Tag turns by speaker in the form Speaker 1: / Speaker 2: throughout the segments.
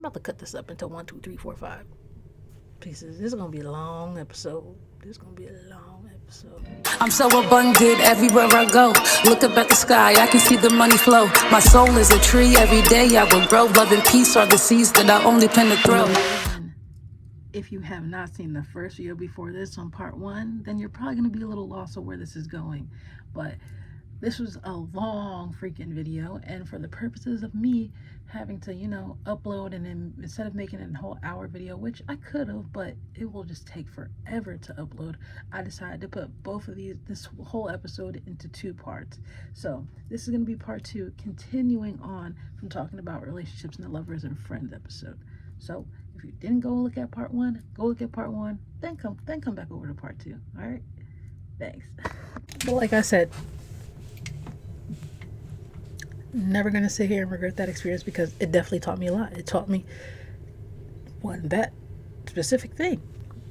Speaker 1: I'm about to cut this up into 1, 2, 3, 4, 5 pieces. This is gonna be a long episode.
Speaker 2: I'm so abundant everywhere I go. Look up at the sky, I can see the money flow. My soul is a tree, every day I will grow. Love and peace are the seeds that I only plan to throw.
Speaker 1: If you have not seen the first video before this on part 1, then you're probably gonna be a little lost of where this is going. But this was a long freaking video, and for the purposes of me having to, upload, and then instead of making it a whole hour video, which I could have, but it will just take forever to upload, I decided to put both of this whole episode into 2 parts. So this is going to be part 2, continuing on from talking about relationships in the lovers and friends episode. So if you didn't go look at part 1, go look at part 1, then come back over to part 2. All right, thanks. But like I said, never gonna sit here and regret that experience, because it definitely taught me a lot. It taught me that specific thing.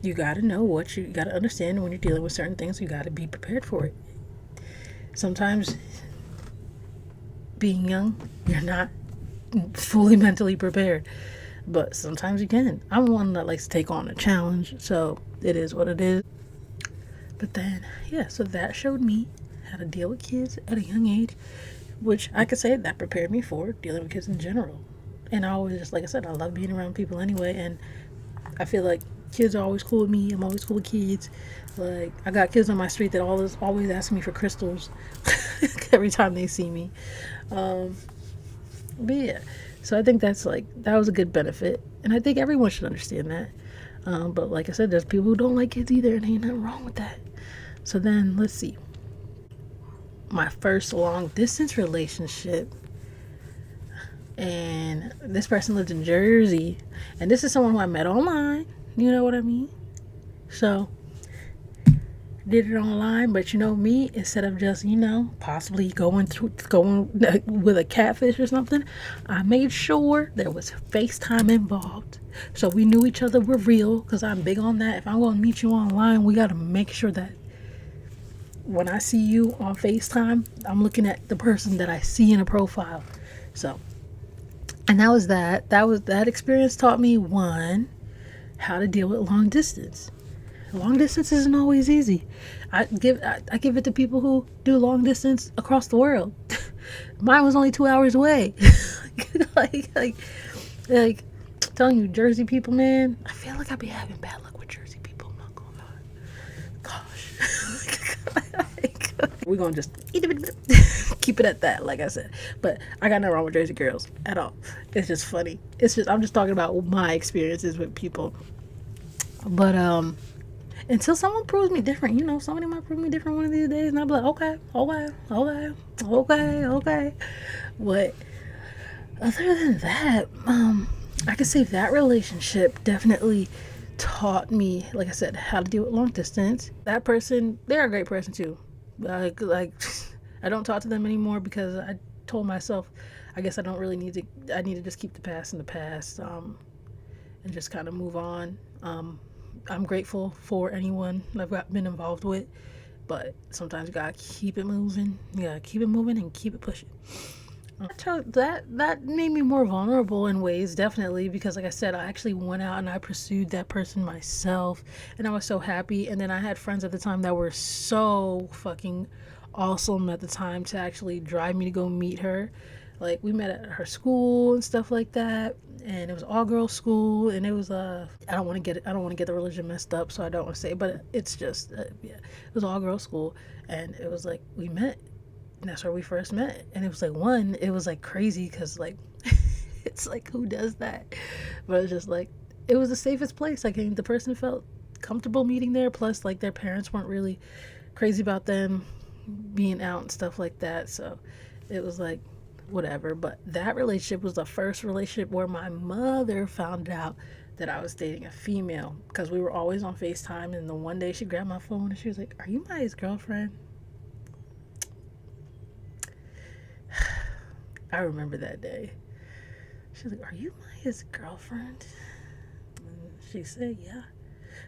Speaker 1: You gotta know what you gotta understand when you're dealing with certain things. You gotta be prepared for it. Sometimes being young, you're not fully mentally prepared, but sometimes you can. I'm one that likes to take on a challenge, so it is what it is. But then, yeah, so that showed me how to deal with kids at a young age, which I could say that prepared me for dealing with kids in general. And I always, just like I said, I love being around people anyway, and I feel like kids are always cool with me. I'm always cool with kids. Like, I got kids on my street that always ask me for crystals every time they see me. But yeah, so I think that was a good benefit, and I think everyone should understand that. But like I said, there's people who don't like kids either, and ain't nothing wrong with that. So then, let's see. My first long distance relationship, and this person lived in Jersey, and this is someone who I met online, you know what I mean? So did it online, but me, instead of just possibly going with a catfish or something, I made sure there was FaceTime involved, so we knew each other were real, because I'm big on that. If I'm going to meet you online, we got to make sure that when I see you on FaceTime, I'm looking at the person that I see in a profile. So, and that experience taught me, one, how to deal with long distance. Long distance isn't always easy. I give it to people who do long distance across the world. Mine was only 2 hours away. like telling you, Jersey people, man, I feel like I be having bad luck with Jersey people. I'm not gonna lie. Gosh. We're gonna just keep it at that, like I said. But I got no wrong with Jersey girls at all. It's just funny. I'm just talking about my experiences with people. But until someone proves me different, somebody might prove me different one of these days, and I'll be like, okay. But other than that, I could say that relationship definitely taught me, like I said, how to deal with long distance. That person, they're a great person too. Like I don't talk to them anymore, because I told myself, I guess I don't really need to. I need to just keep the past in the past, and just kind of move on. I'm grateful for anyone I've been involved with, but sometimes you gotta keep it moving. You gotta keep it moving and keep it pushing. That made me more vulnerable in ways, definitely, because like I said, I actually went out and I pursued that person myself, and I was so happy. And then I had friends at the time that were so fucking awesome at the time to actually drive me to go meet her. Like, we met at her school and stuff like that, and it was all girls school, and it was I don't want to get the religion messed up, so I don't want to say, but it's just yeah, it was all girls school, and it was like we met. And that's where we first met, and it was like crazy, because like it's like, who does that? But it's just like, it was the safest place. Like, the person felt comfortable meeting there, plus like their parents weren't really crazy about them being out and stuff like that, so it was like whatever. But that relationship was the first relationship where my mother found out that I was dating a female, because we were always on FaceTime, and the one day she grabbed my phone and she was like, "Are you Maya's girlfriend?" I remember that day. She was like, "Are you Maya's girlfriend?" And she said, "Yeah."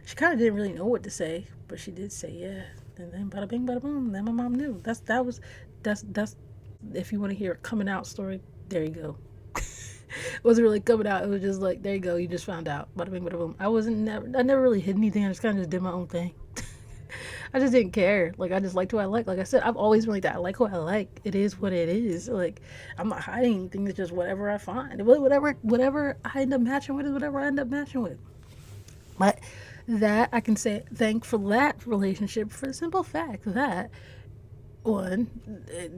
Speaker 1: She kind of didn't really know what to say, but she did say, "Yeah." And then bada bing, bada boom. Then my mom knew. That's if you want to hear a coming out story, there you go. wasn't really coming out. It was just like, there you go, you just found out. Bada bing, bada boom. I never really hid anything. I just kind of just did my own thing. I just didn't care. Like, I just liked who I like. Like I said, I've always been like that. I like who I like. It is what it is. Like, I'm not hiding anything. It's just whatever I find. Whatever I end up matching with is whatever I end up matching with. But that I can say thank for that relationship for the simple fact that one, it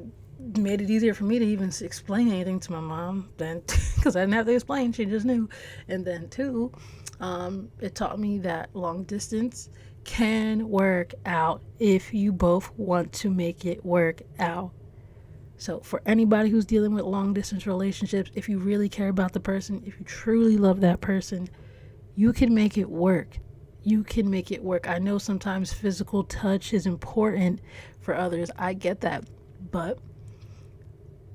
Speaker 1: made it easier for me to even explain anything to my mom then because I didn't have to explain, she just knew. And then two, it taught me that long distance can work out if you both want to make it work out. So for anybody who's dealing with long distance relationships, if you really care about the person, if you truly love that person, you can make it work. You can make it work. I know sometimes physical touch is important for others. I get that. But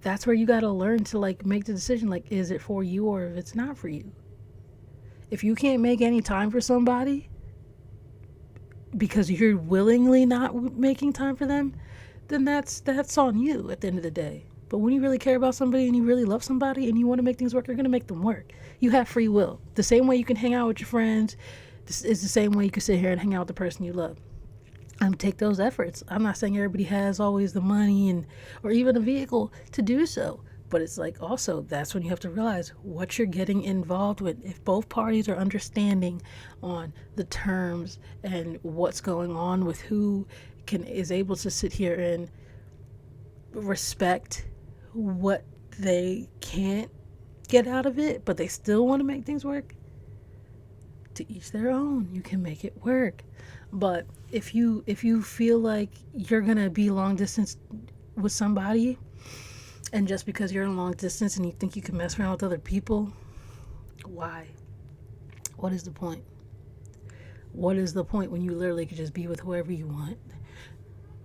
Speaker 1: that's where you got to learn to like make the decision, like, is it for you or if it's not for you? If you can't make any time for somebody because you're willingly not making time for them, then that's on you at the end of the day. But when you really care about somebody and you really love somebody and you want to make things work, you're going to make them work. You have free will. The same way you can hang out with your friends, this is the same way you can sit here and hang out with the person you love. Take those efforts. I'm not saying everybody has always the money and or even a vehicle to do so. But it's like also that's when you have to realize what you're getting involved with. If both parties are understanding on the terms and what's going on with who is able to sit here and respect what they can't get out of it, but they still want to make things work, to each their own. You can make it work. But if you feel like you're gonna be long distance with somebody, and just because you're in long distance and you think you can mess around with other people, why? What is the point? What is the point when you literally could just be with whoever you want?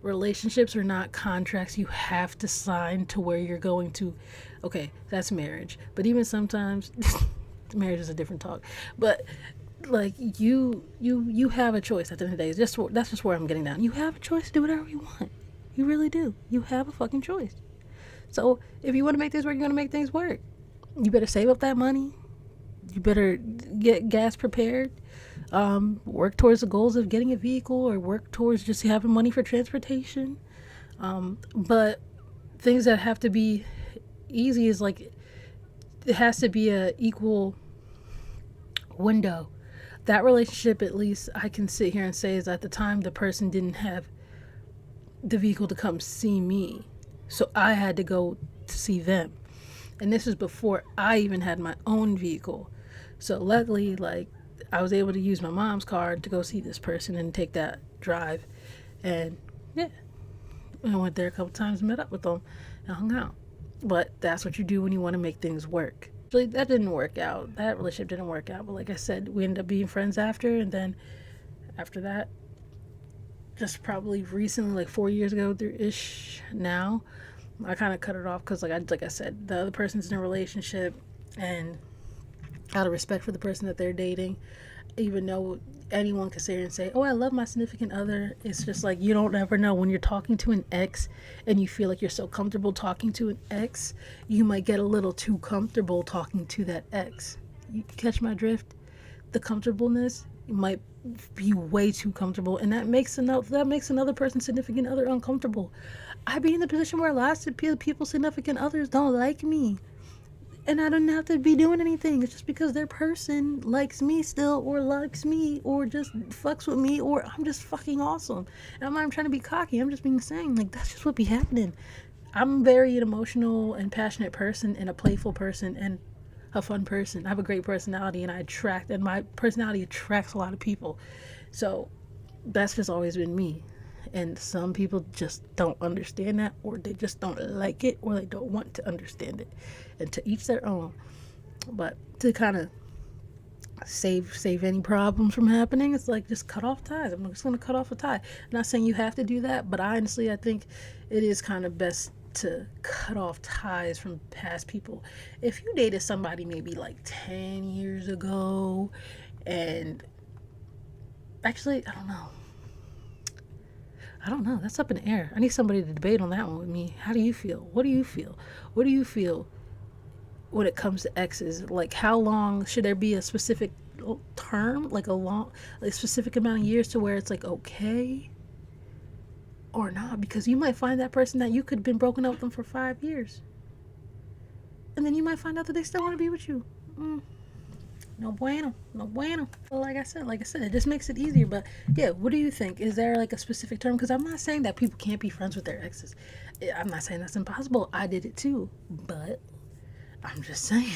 Speaker 1: Relationships are not contracts you have to sign to where you're going to. Okay, that's marriage. But even sometimes, marriage is a different talk. But like you have a choice at the end of the day. That's just where I'm getting down. You have a choice to do whatever you want. You really do. You have a fucking choice. So if you want to make things work, you're going to make things work. You better save up that money. You better get gas prepared. Work towards the goals of getting a vehicle or work towards just having money for transportation. But things that have to be easy is like it has to be a equal window. That relationship, at least I can sit here and say, is at the time the person didn't have the vehicle to come see me. So I had to go to see them. And this was before I even had my own vehicle. So luckily, like, I was able to use my mom's car to go see this person and take that drive. And yeah, I went there a couple times, met up with them, and hung out. But that's what you do when you want to make things work. Actually, that didn't work out. That relationship didn't work out. But like I said, we ended up being friends after. And then after that, just probably recently, like 4 years ago ish now, I kind of cut it off because like I said, the other person's in a relationship, and out of respect for the person that they're dating, even though anyone can sit here and say, oh, I love my significant other, it's just like you don't ever know. When you're talking to an ex and you feel like you're so comfortable talking to an ex, you might get a little too comfortable talking to that ex. You catch my drift? The comfortableness might be way too comfortable, and that makes another person's significant other uncomfortable. I be in the position where lots of people's significant others don't like me, and I don't have to be doing anything. It's just because their person likes me still, or likes me, or just fucks with me, or I'm just fucking awesome. And I'm not even trying to be cocky. I'm just being saying, like, that's just what be happening. I'm very an emotional and passionate person, and a playful person, and a fun person. I have a great personality, and my personality attracts a lot of people. So that's just always been me. And some people just don't understand that, or they just don't like it, or they don't want to understand it. And to each their own. But to kind of save any problems from happening, it's like just cut off ties. I'm just going to cut off a tie. I'm not saying you have to do that, but honestly, I think it is kind of best to cut off ties from past people. If you dated somebody maybe like 10 years ago, and actually, I don't know. That's up in the air. I need somebody to debate on that one with me. How do you feel? What do you feel? What do you feel when it comes to exes. Like, how long should there be a specific term, like a specific amount of years to where it's like okay or not? Because you might find that person that you could have been broken up with them for 5 years, and then you might find out that they still want to be with you. No bueno, no bueno. Well, like I said, it just makes it easier. But yeah, what do you think? Is there like a specific term? Because I'm not saying that people can't be friends with their exes. I'm not saying that's impossible. I did it too. But I'm just saying,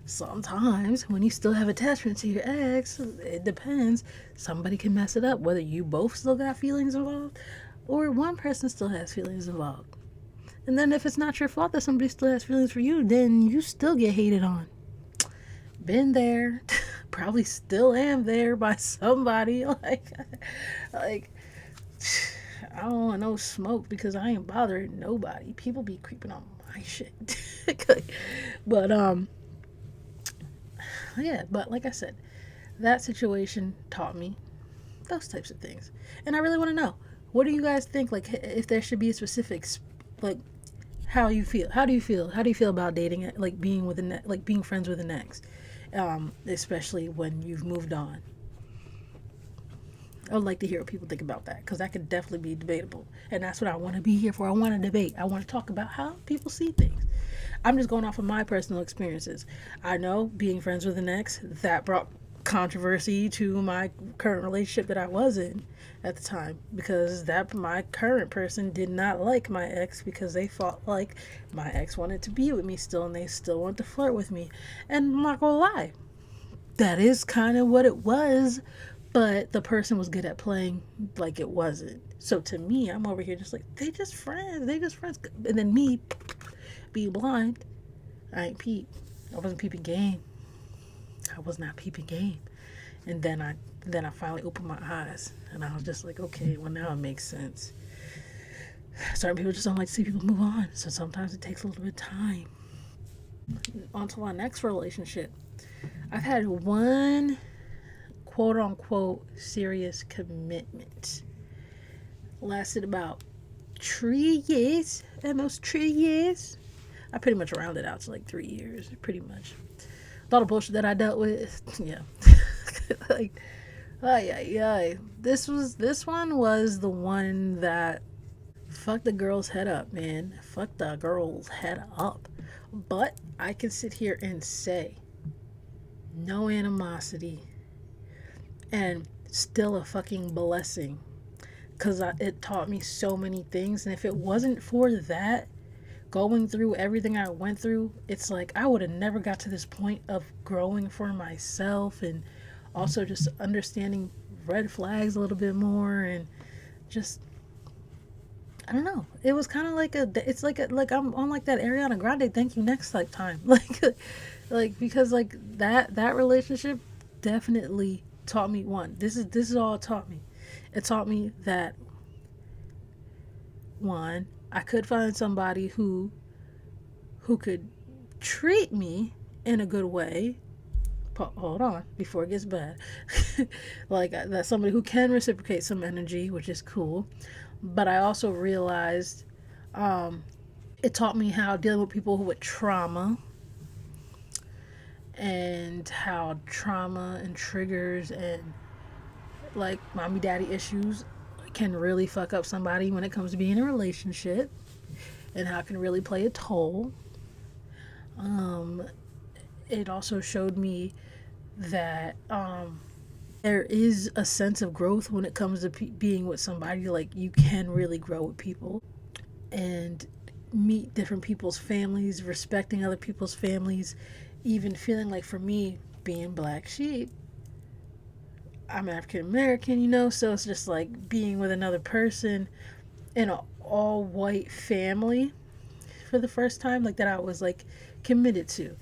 Speaker 1: sometimes when you still have attachment to your ex, it depends. Somebody can mess it up, whether you both still got feelings involved or one person still has feelings involved. And then if it's not your fault that somebody still has feelings for you, then you still get hated on. Been there, probably still am there by somebody. Like I don't want no smoke because I ain't bothering nobody. People be creeping on my shit. But yeah, but like I said, that situation taught me those types of things. And I really want to know, what do you guys think, like, if there should be a specific, like, how you feel? How do you feel? How do you feel about dating, like being with like being friends with an ex, especially when you've moved on? I would like to hear what people think about that, because that could definitely be debatable, and that's what I want to be here for. I want to debate. I want to talk about how people see things. I'm just going off of my personal experiences. I know being friends with an ex, that brought controversy to my current relationship that I was in at the time, because that my current person did not like my ex, because they felt like my ex wanted to be with me still, and they still want to flirt with me. And I'm not gonna lie, that is kind of what it was, but the person was good at playing like it wasn't. So to me, I'm over here just like, they just friends, and then me being blind, I ain't peep. I wasn't peeping game. I was not peeping game. And then I finally opened my eyes, and I was just like, okay, well, now it makes sense. Certain people just don't like to see people move on, so sometimes it takes a little bit of time. On to our next relationship. I've had one quote unquote serious commitment. Lasted about 3 years, almost 3 years. I pretty much rounded out to like 3 years, pretty much. A lot of bullshit that I dealt with. Yeah. Like, ay. This one was the one that fucked the girl's head up, man. Fuck the girl's head up. But I can sit here and say, no animosity, and still a fucking blessing, because it taught me so many things. And if it wasn't for that, going through everything I went through, it's like I would have never got to this point of growing for myself, and also just understanding red flags a little bit more, and just, I don't know. It was kind of like like I'm on like that Ariana Grande thank you next time. Like because like that relationship definitely taught me one. This is all it taught me. It taught me that, one, I could find somebody who could treat me in a good way. Hold on, before it gets bad. Like, that's somebody who can reciprocate some energy, which is cool. But I also realized, it taught me how dealing with people with trauma, and how trauma and triggers and like mommy daddy issues can really fuck up somebody when it comes to being in a relationship, and how it can really play a toll. It also showed me that there is a sense of growth when it comes to being with somebody. Like, you can really grow with people and meet different people's families, respecting other people's families, even feeling like, for me, being black sheep, I'm African American, so it's just like being with another person in an all white family for the first time, like, that I was like committed to.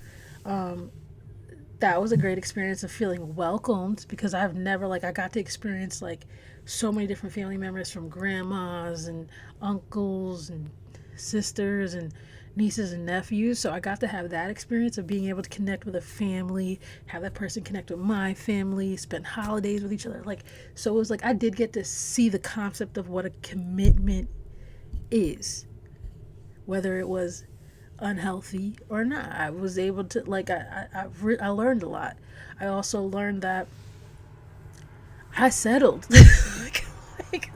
Speaker 1: That was a great experience of feeling welcomed, because I've never, like, I got to experience like so many different family members, from grandmas and uncles and sisters and nieces and nephews. So I got to have that experience of being able to connect with a family, have that person connect with my family, spend holidays with each other. Like, so it was like I did get to see the concept of what a commitment is, whether it was unhealthy or not. I was able to, like, I learned a lot. I also learned that I settled. like,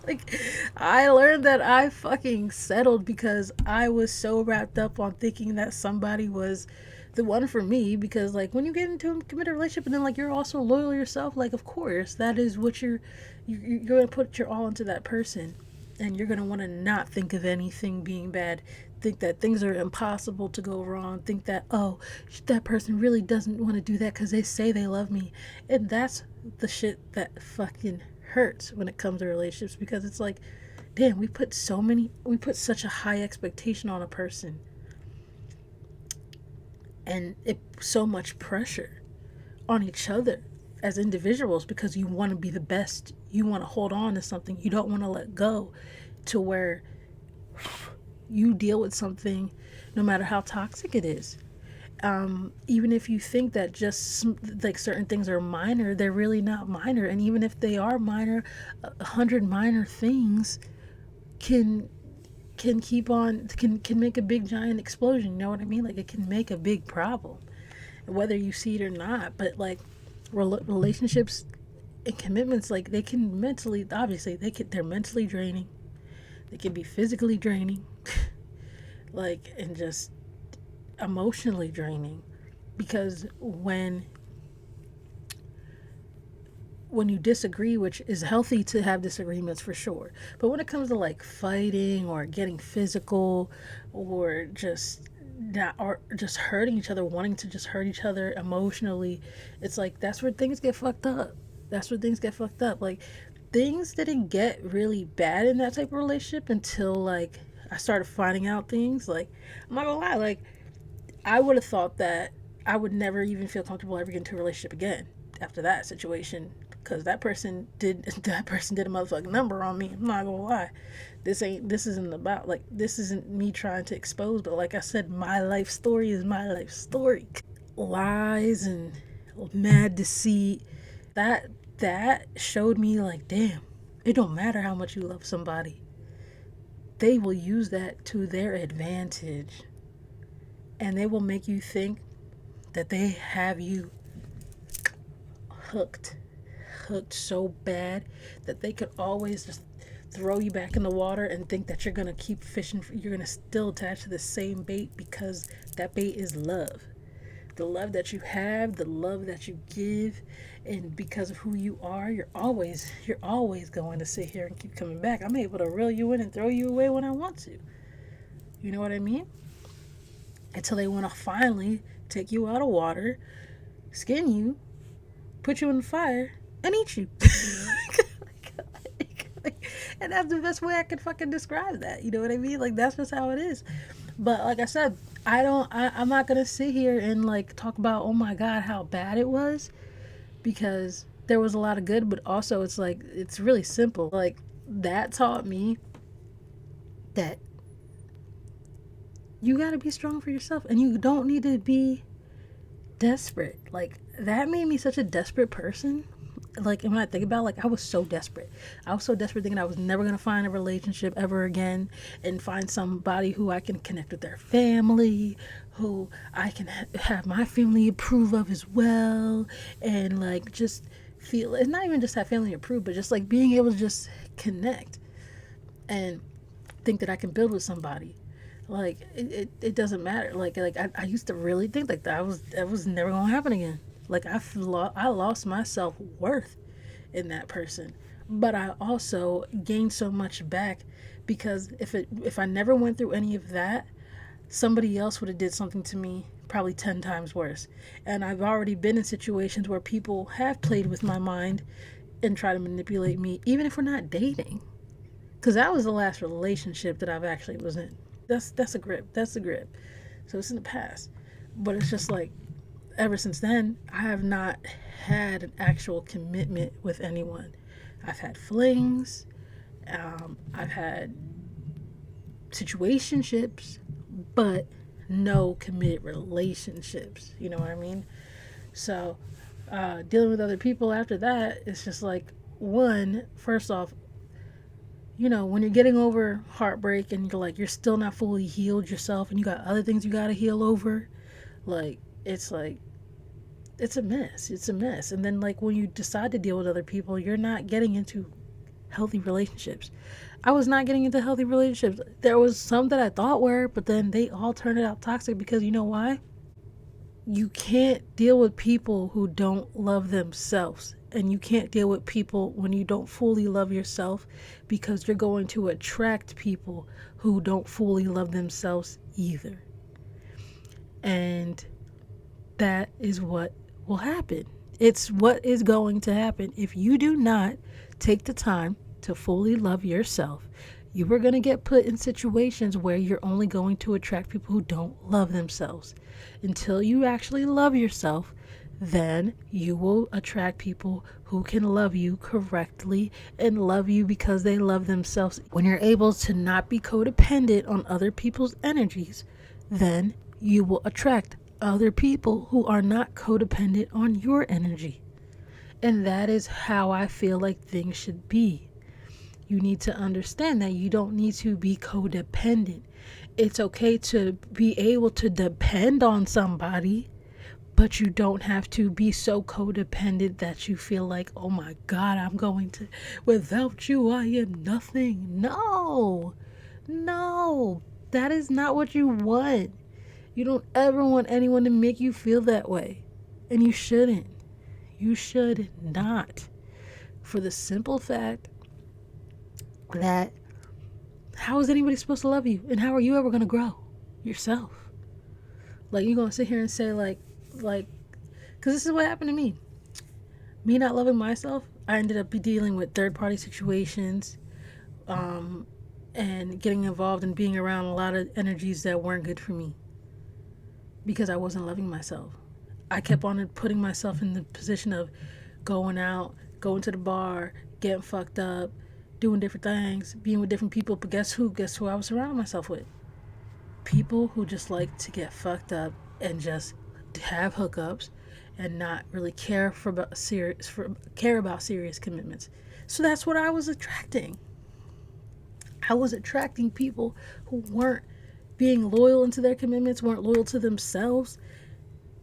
Speaker 1: like, I learned that I fucking settled because I was so wrapped up on thinking that somebody was the one for me. Because, like, when you get into a committed relationship and then, like, you're also loyal yourself, like, of course that is what you're gonna put your all into that person, and you're gonna want to not think of anything being bad, think that things are impossible to go wrong, think that, oh, that person really doesn't want to do that because they say they love me. And that's the shit that fucking hurts when it comes to relationships, because it's like, damn, we put such a high expectation on a person, and it so much pressure on each other as individuals, because you want to be the best, you want to hold on to something, you don't want to let go, to where you deal with something no matter how toxic it is. Even if you think that just like certain things are minor, they're really not minor. And even if they are minor, 100 minor things can keep on, can make a big giant explosion. You know what I mean? Like, it can make a big problem, whether you see it or not. But like, relationships and commitments, like, they can mentally, obviously they're mentally draining, they can be physically draining, like, and just emotionally draining. Because when you disagree, which is healthy to have disagreements for sure, but when it comes to like fighting or getting physical, or just not, or just hurting each other, wanting to just hurt each other emotionally, it's like, that's where things get fucked up. That's where things get fucked up. Like, things didn't get really bad in that type of relationship until, like, I started finding out things. Like, I'm not gonna lie, like, I would have thought that I would never even feel comfortable ever getting into a relationship again after that situation, because that person did that person did a motherfucking number on me. I'm not gonna lie. This isn't about, like, this isn't me trying to expose, but like I said, my life story is my life story. Lies and mad deceit. That showed me, like, damn, it don't matter how much you love somebody. They will use that to their advantage, and they will make you think that they have you hooked so bad that they could always just throw you back in the water and think that you're gonna keep fishing, you're gonna still attach to the same bait, because that bait is love. The love that you have, the love that you give, and because of who you are, you're always going to sit here and keep coming back. I'm able to reel you in and throw you away when I want to. You know what I mean? Until they want to finally take you out of water, skin you, put you in the fire, and eat you. And that's the best way I can fucking describe that. You know what I mean? Like, that's just how it is. But like I said, I'm not gonna sit here and like talk about, oh my god, how bad it was, because there was a lot of good, but also it's like, it's really simple. Like, that taught me that you gotta be strong for yourself, and you don't need to be desperate. Like, that made me such a desperate person. Like, when I think about, like, I was so desperate. I was so desperate, thinking I was never going to find a relationship ever again, and find somebody who I can connect with their family, who I can have my family approve of as well, and like, just feel, it's not even just have family approve, but just like being able to just connect and think that I can build with somebody. Like, it doesn't matter. Like I used to really think like that was never gonna happen again. Like, I lost my self-worth in that person, but I also gained so much back, because if I never went through any of that, somebody else would have did something to me probably 10 times worse. And I've already been in situations where people have played with my mind and try to manipulate me, even if we're not dating, because that was the last relationship that I've actually was in. That's a grip. That's a grip. So it's in the past. But it's just like, ever since then, I have not had an actual commitment with anyone. I've had flings. I've had situationships, but no committed relationships. You know what I mean? So, dealing with other people after that, it's just like, one, first off, when you're getting over heartbreak and you're still not fully healed yourself and you got other things you got to heal over, like, it's a mess. It's a mess. And then, like, when you decide to deal with other people, you're not getting into healthy relationships. I was not getting into healthy relationships. There was some that I thought were, but then they all turned out toxic because you know why? You can't deal with people who don't love themselves. And you can't deal with people when you don't fully love yourself, because you're going to attract people who don't fully love themselves either. And that is what will happen. It's what is going to happen if you do not take the time to fully love yourself. You are going to get put in situations where you're only going to attract people who don't love themselves. Until you actually love yourself, then you will attract people who can love you correctly and love you because they love themselves. When you're able to not be codependent on other people's energies, then you will attract other people who are not codependent on your energy. And that is how I feel like things should be. You need to understand that you don't need to be codependent. It's okay to be able to depend on somebody, but you don't have to be so codependent that you feel like, oh my God, without you, I am nothing. No, that is not what you want. You don't ever want anyone to make you feel that way. And you shouldn't. You should not. For the simple fact that how is anybody supposed to love you? And how are you ever going to grow yourself? Like, you're going to sit here and say, like, because this is what happened to me. Me not loving myself, I ended up dealing with third-party situations, and getting involved and being around a lot of energies that weren't good for me because I wasn't loving myself. I kept on putting myself in the position of going out, going to the bar, getting fucked up, doing different things, being with different people. But guess who? Guess who I was surrounding myself with? People who just like to get fucked up and just have hookups and not really care about serious commitments. So that's what I was attracting. I was attracting people who weren't being loyal into their commitments, weren't loyal to themselves.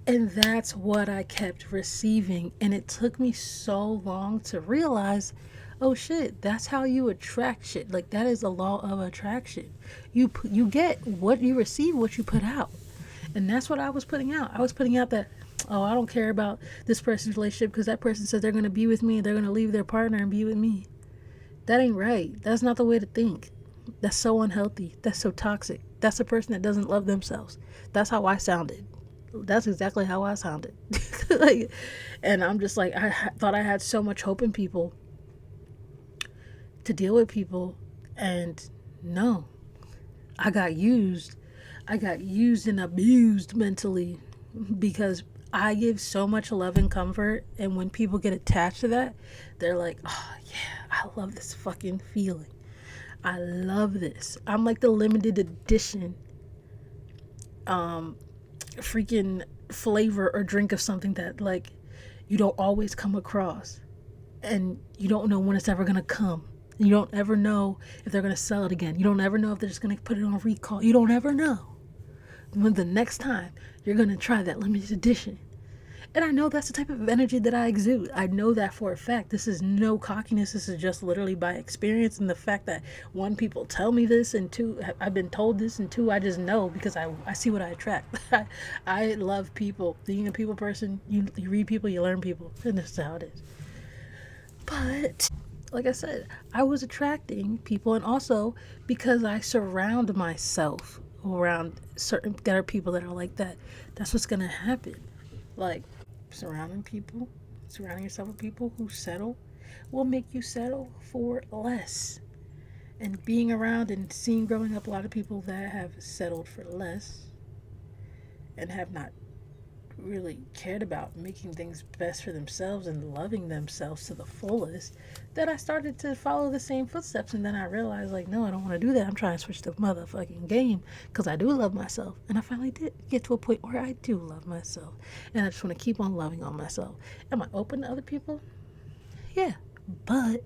Speaker 1: And that's what I kept receiving. And it took me so long to realize, oh shit, that's how you attract shit. Like, that is the law of attraction. You get what you receive, what you put out. And that's what I was putting out. I was putting out that, oh, I don't care about this person's relationship because that person says they're going to be with me and they're going to leave their partner and be with me. That ain't right. That's not the way to think. That's so unhealthy. That's so toxic. That's a person that doesn't love themselves. That's how I sounded. That's exactly how I sounded. And I'm just like, I thought I had so much hope in people to deal with people, and no, I got used and abused mentally, because I give so much love and comfort, and when people get attached to that, they're like, oh yeah, I love this fucking feeling. I love this. I'm like the limited edition freaking flavor or drink of something that, like, you don't always come across, and you don't know when it's ever gonna come. You don't ever know if they're gonna sell it again. You don't ever know if they're just gonna put it on recall. You don't ever know when the next time you're gonna try that limited edition. And I know that's the type of energy that I exude. I know that for a fact. This is no cockiness. This is just literally by experience, and the fact that, one, people tell me this, and two, I've been told this, and two, I just know because I see what I attract. I love people. Being a people person, you read people, you learn people, and this is how it is. But like I said, I was attracting people, and also because I surround myself around certain that are people that are like that. That's what's gonna happen. Like, surrounding yourself with people who settle will make you settle for less. And being around and seeing growing up a lot of people that have settled for less and have not really cared about making things best for themselves and loving themselves to the fullest, that I started to follow the same footsteps. And then I realized, like, no, I don't want to do that. I'm trying to switch the motherfucking game, because I do love myself. And I finally did get to a point where I do love myself, and I just want to keep on loving on myself. Am I open to other people? Yeah, but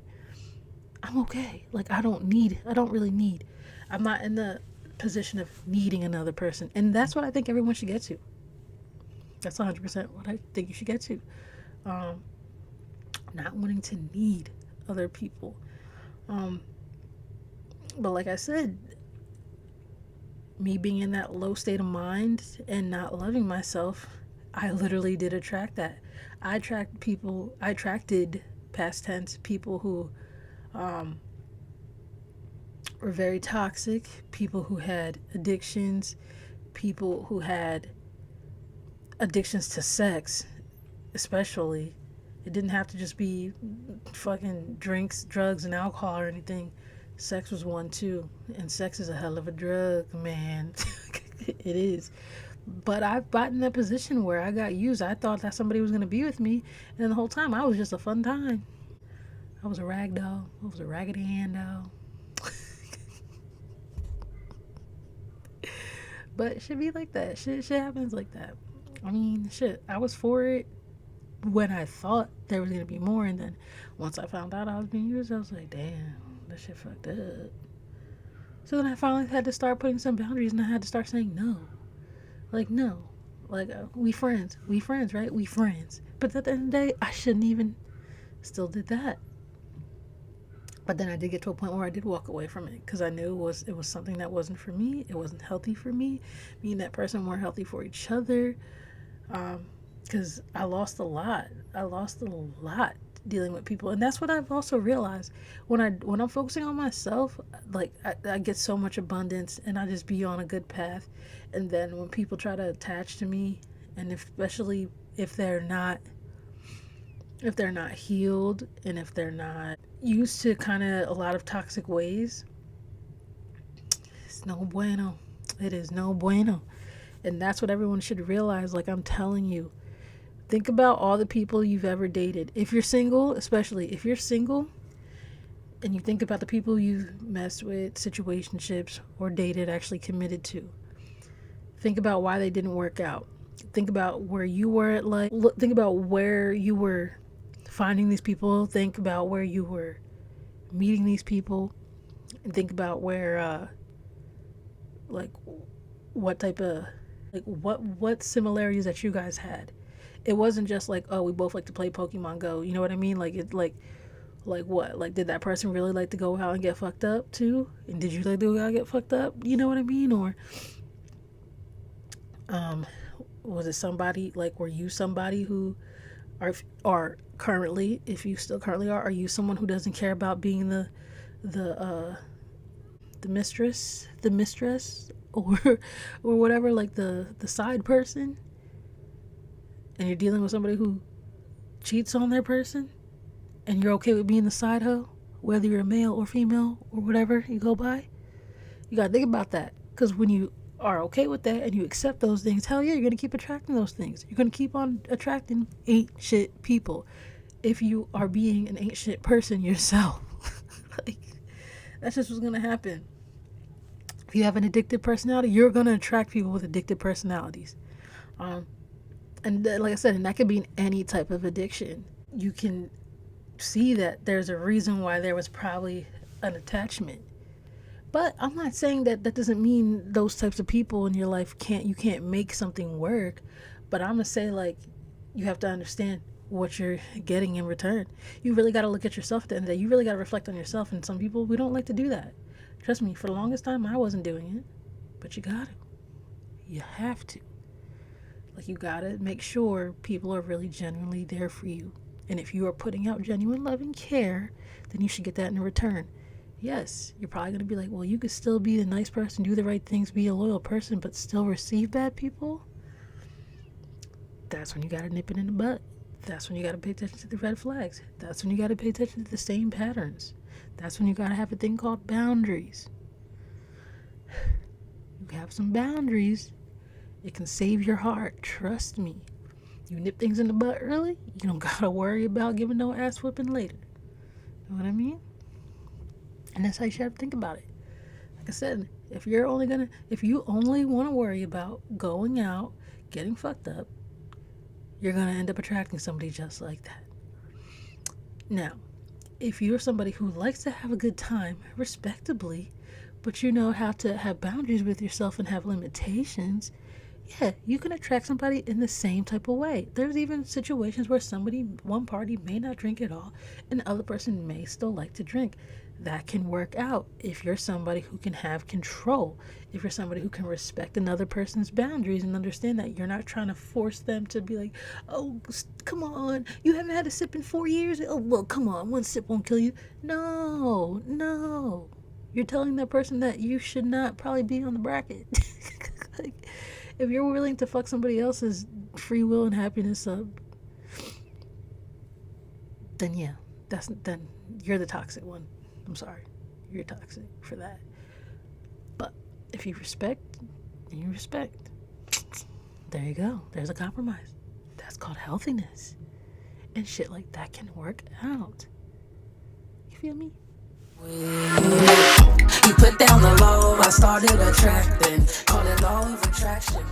Speaker 1: I'm okay. Like, I don't really need. I'm not in the position of needing another person. And that's what I think everyone should get to. That's 100% what I think you should get to. Not wanting to need other people. But like I said, me being in that low state of mind and not loving myself, I literally did attract that. I attracted past tense people who were very toxic, people who had addictions, people who had addictions to sex, especially. It didn't have to just be fucking drinks, drugs, and alcohol or anything. Sex was one too. And sex is a hell of a drug, man. It is. But I've gotten in that position where I got used. I thought that somebody was going to be with me. And the whole time, I was just a fun time. I was a rag doll. I was a Raggedy Ann doll. But it should be like that. Shit happens like that. I mean, shit. I was for it when I thought there was going to be more. And then once I found out I was being used, I was like, damn, that shit fucked up. So then I finally had to start putting some boundaries, and I had to start saying no. Like, no. Like, we friends, right? We friends. But at the end of the day, I shouldn't even still did that. But then I did get to a point where I did walk away from it because I knew it was something that wasn't for me. It wasn't healthy for me. Me and that person weren't healthy for each other. Because I lost a lot. Dealing with people. And that's what I've also realized. When I'm focusing on myself, like, I get so much abundance and I just be on a good path. And then when people try to attach to me, and especially if they're not healed, and if they're not used to kind of a lot of toxic ways, it's no bueno. It is no bueno. And that's what everyone should realize. Like, I'm telling you, think about all the people you've ever dated. If you're single, especially if you're single, and you think about the people you've messed with, situationships, or dated, actually committed to, think about why they didn't work out. Think about where you were at life. Think about where you were finding these people. Think about where you were meeting these people. And think about where, like, what type of, like, what similarities that you guys had. It wasn't just like, oh, we both like to play Pokemon Go. You know what I mean? Like, it, like what? Like, did that person really like to go out and get fucked up too? And did you like to go out and get fucked up? You know what I mean? Or, was it somebody, like, were you somebody who are currently, if you still currently are you someone who doesn't care about being the mistress, or whatever, like the side person? And you're dealing with somebody who cheats on their person, and you're okay with being the side hoe, whether you're a male or female or whatever you go by? You gotta think about that, because when you are okay with that and you accept those things, hell yeah, you're gonna keep attracting those things. You're gonna keep on attracting ain't shit people if you are being an ain't shit person yourself. Like, that's just what's gonna happen. If you have an addictive personality, you're gonna attract people with addictive personalities. And like I said, and that could be in any type of addiction. You can see that there's a reason why there was probably an attachment. But I'm not saying that doesn't mean those types of people in your life you can't make something work. But I'm gonna say, like, you have to understand what you're getting in return. You really got to look at yourself at the end of the day. You really got to reflect on yourself. And some people, we don't like to do that. Trust me, for the longest time, I wasn't doing it. But you got to. You have to. Like, you gotta make sure people are really genuinely there for you. And if you are putting out genuine love and care, then you should get that in return. Yes, you're probably gonna be like, well, you could still be the nice person, do the right things, be a loyal person, but still receive bad people. That's when you gotta nip it in the butt. That's when you gotta pay attention to the red flags. That's when you gotta pay attention to the same patterns. That's when you gotta have a thing called boundaries. You have some boundaries, it can save your heart. Trust me. You nip things in the butt early, you don't gotta worry about giving no ass whipping later. You know what I mean? And that's how you should have to think about it. Like I said, if you only want to worry about going out, getting fucked up, you're gonna end up attracting somebody just like that. Now, if you're somebody who likes to have a good time respectably, but you know how to have boundaries with yourself and have limitations, yeah, you can attract somebody in the same type of way. There's even situations where one party may not drink at all, and the other person may still like to drink. That can work out if you're somebody who can have control, if you're somebody who can respect another person's boundaries and understand that you're not trying to force them to be like, oh, come on, you haven't had a sip in 4 years? Oh, well, come on, one sip won't kill you. No, no. You're telling that person that you should not probably be on the bracket. Like, if you're willing to fuck somebody else's free will and happiness up, then yeah, then you're the toxic one. I'm sorry, you're toxic for that. But if you respect, then you respect. There you go. There's a compromise. That's called healthiness, and shit like that can work out. You feel me?
Speaker 2: You put down the low, I started attracting, call it law of attraction.